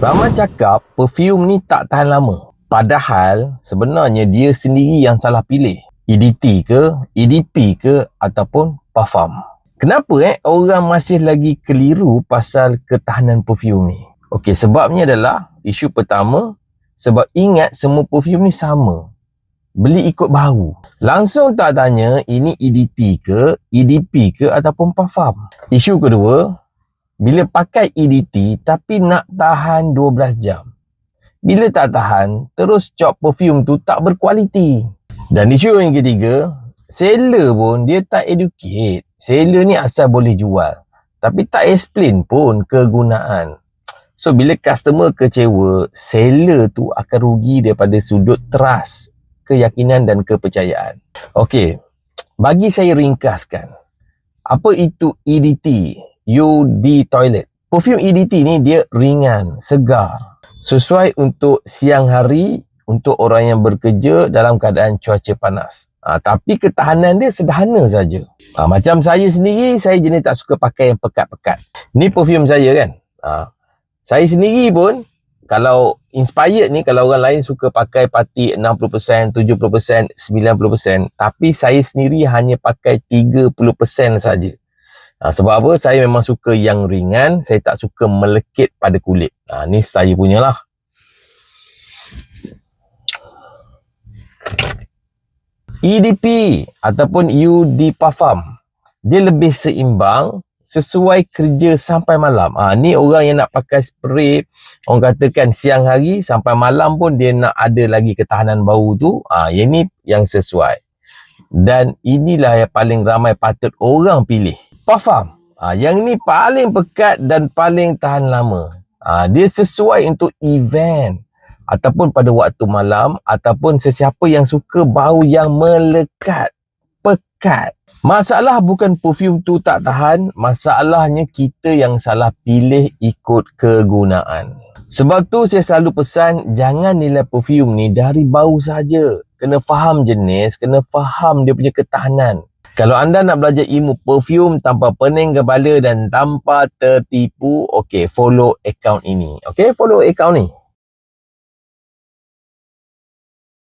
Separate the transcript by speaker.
Speaker 1: Ramai cakap perfume ni tak tahan lama. Padahal sebenarnya dia sendiri yang salah pilih. EDT ke, EDP ke ataupun parfum. Kenapa orang masih lagi keliru pasal ketahanan perfume ni? Okey, sebabnya adalah isu pertama, sebab ingat semua perfume ni sama. Beli ikut bau. Langsung tak tanya ini EDT ke, EDP ke ataupun parfum. Isu kedua, bila pakai EDT tapi nak tahan 12 jam. Bila tak tahan, terus cop perfume tu tak berkualiti. Dan isu yang ketiga, seller pun dia tak educate. Seller ni asal boleh jual, tapi tak explain pun kegunaan. So bila customer kecewa, seller tu akan rugi daripada sudut trust, keyakinan dan kepercayaan. Okey, bagi saya ringkaskan. Apa itu EDT? UD toilet. Perfume EDT ni dia ringan, segar. Sesuai untuk siang hari, untuk orang yang bekerja dalam keadaan cuaca panas. Tapi ketahanan dia sederhana saja. Macam saya sendiri, saya jenis tak suka pakai yang pekat-pekat. Ni perfume saya kan. Saya sendiri pun, kalau inspired ni, kalau orang lain suka pakai parti 60%, 70%, 90%. Tapi saya sendiri hanya pakai 30% saja. Sebab apa? Saya memang suka yang ringan, saya tak suka melekit pada kulit. Ni saya punya lah. EDP ataupun UD parfum, dia lebih seimbang, sesuai kerja sampai malam. Ni orang yang nak pakai spray, orang katakan siang hari sampai malam pun dia nak ada lagi ketahanan bau tu. Yang ni yang sesuai. Dan inilah yang paling ramai patut orang pilih. Parfum. Yang ni paling pekat dan paling tahan lama. Dia sesuai untuk event ataupun pada waktu malam ataupun sesiapa yang suka bau yang melekat, pekat. Masalah bukan perfume tu tak tahan, masalahnya kita yang salah pilih ikut kegunaan. Sebab tu saya selalu pesan, jangan nilai perfume ni dari bau saja. Kena faham jenis, kena faham dia punya ketahanan. Kalau anda nak belajar ilmu perfume tanpa pening kepala dan tanpa tertipu, okey, follow akaun ini. Okey, follow akaun ni.